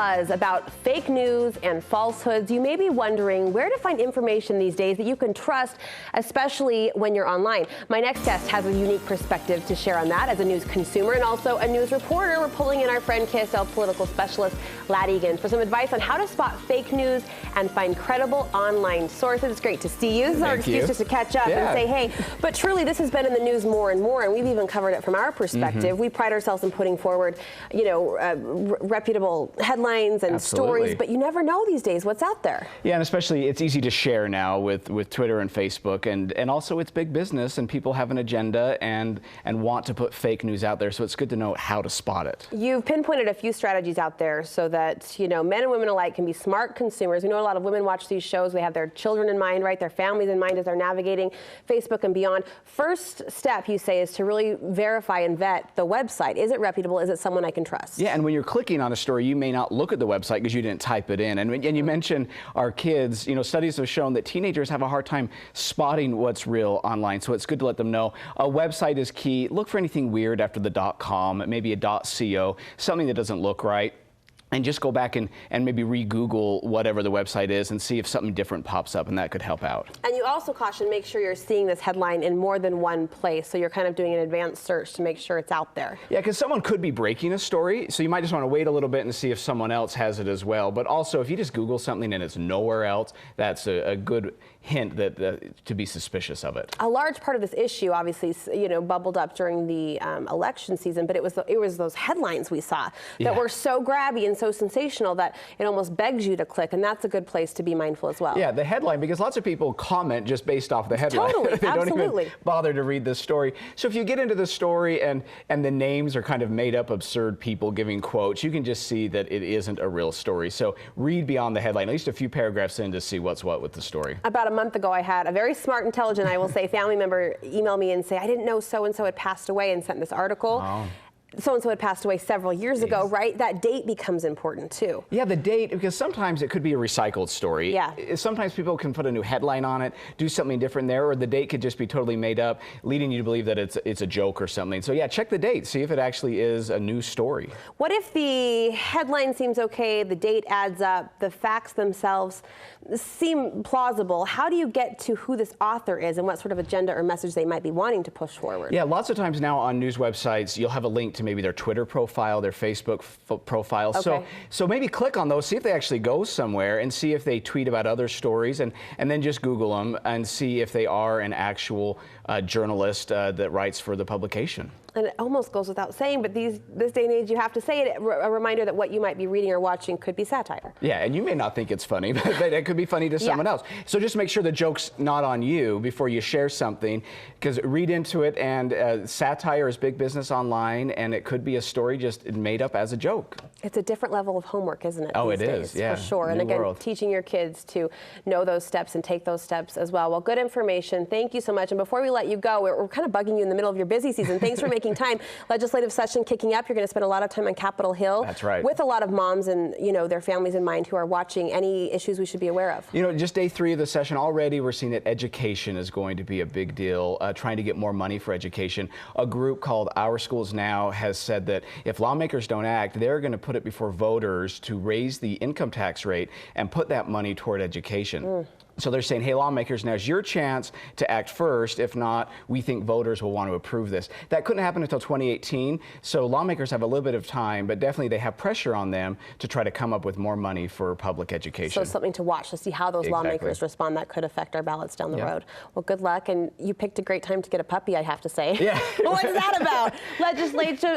buzz about fake news and falsehoods. You may be wondering where to find information these days that you can trust, especially when you're online. My next guest has a unique perspective to share on that as a news consumer and also a news reporter. We're pulling in our friend KSL political specialist, Egan, for some advice on how to spot fake news and find credible online sources. It's great to see you. This is our excuse just to catch up and say, hey, but truly this has been in the news more and more, and we've even covered it from our perspective. We pride ourselves in putting forward, reputable headlines and stories, but you never know these days what's out there. Yeah, and especially it's easy to share now with Twitter and Facebook, and also it's big business and people have an agenda and want to put fake news out there, so it's good to know how to spot it. You've pinpointed a few strategies out there so that, men and women alike can be smart consumers. We know a lot of women watch these shows. They have their children in mind, right? Their families in mind as they're navigating Facebook and beyond. First step, you say, is to really verify and vet the website. Is it reputable? Is it someone I can trust? Yeah, and when you're clicking on a story, you may not look at the website because you didn't type it in. And you mentioned our kids, studies have shown that teenagers have a hard time spotting what's real online, so it's good to let them know. A website is key. Look for anything weird after the .com, maybe a .co, something that doesn't look right. And just go back and maybe re-Google whatever the website is and see if something different pops up, and that could help out. And you also caution, make sure you're seeing this headline in more than one place, so you're kind of doing an advanced search to make sure it's out there. Yeah, because someone could be breaking a story, so you might just want to wait a little bit and see if someone else has it as well. But also, if you just Google something and it's nowhere else, that's a good hint that to be suspicious of it. A large part of this issue, obviously, bubbled up during the election season, but it was those headlines we saw that were so grabby and so sensational that it almost begs you to click, and that's a good place to be mindful as well. Yeah, the headline, because lots of people comment just based off the headline. Totally, they absolutely. don't even bother to read the story. So if you get into the story and the names are kind of made up absurd people giving quotes, you can just see that it isn't a real story. So read beyond the headline, at least a few paragraphs in, to see what's what with the story. About a month ago, I had a very smart, intelligent, I will say, family member email me and say, I didn't know so-and-so had passed away, and sent this article. Oh. So-and-so had passed away several years ago, right? That date becomes important too. Yeah, the date, because sometimes it could be a recycled story. Yeah. Sometimes people can put a new headline on it, do something different there, or the date could just be totally made up, leading you to believe that it's a joke or something. So yeah, check the date, see if it actually is a new story. What if the headline seems okay, the date adds up, the facts themselves seem plausible? How do you get to who this author is and what sort of agenda or message they might be wanting to push forward? Yeah, lots of times now on news websites, you'll have a link to maybe their Twitter profile, their Facebook profile. Okay. So maybe click on those, see if they actually go somewhere, and see if they tweet about other stories, and then just Google them and see if they are an actual journalist that writes for the publication. And it almost goes without saying, but this day and age, you have to say it, a reminder that what you might be reading or watching could be satire. Yeah, and you may not think it's funny, but it could be funny to someone else. So just make sure the joke's not on you before you share something, because read into it, and satire is big business online, and it could be a story just made up as a joke. It's a different level of homework, isn't it? Oh, it is, yeah. For sure. And again, teaching your kids to know those steps and take those steps as well. Well, good information. Thank you so much. And before we let you go, we're kind of bugging you in the middle of your busy season. Thanks for making time. Legislative session kicking up. You're going to spend a lot of time on Capitol Hill. That's right. With a lot of moms and, their families in mind who are watching. Any issues we should be aware of? Just day 3 of the session, already we're seeing that education is going to be a big deal, trying to get more money for education. A group called Our Schools Now has said that if lawmakers don't act, they're going to put it before voters to raise the income tax rate and put that money toward education. So they're saying, hey, lawmakers, now's your chance to act first. If not, we think voters will want to approve this. That couldn't happen until 2018, so lawmakers have a little bit of time, but definitely they have pressure on them to try to come up with more money for public education. So something to watch to see how those lawmakers respond. That could affect our ballots down the road. Well, good luck, and you picked a great time to get a puppy, I have to say. Yeah. What's that about?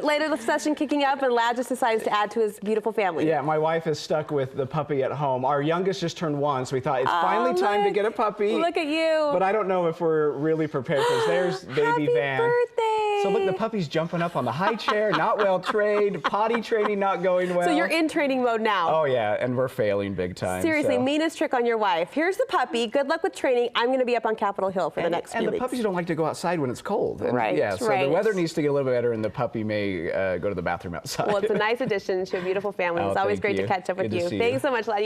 Later session kicking up, and Lad just decides to add to his beautiful family. Yeah, my wife is stuck with the puppy at home. Our youngest just turned 1, so we thought it's finally time to get a puppy. Look at you. But I don't know if we're really prepared, because there's baby Happy Van. Birthday. So look, the puppy's jumping up on the high chair, not well trained, potty training not going well. So you're in training mode now. Oh yeah, and we're failing big time. Seriously, so. Meanest trick on your wife. Here's the puppy. Good luck with training. I'm going to be up on Capitol Hill for the next few weeks. And the puppies don't like to go outside when it's cold. And right. Yeah, so the weather needs to get a little bit better, and the puppy may go to the bathroom outside. Well, it's a nice addition to a beautiful family. It's always great to catch up with you. Thanks so much, Lad.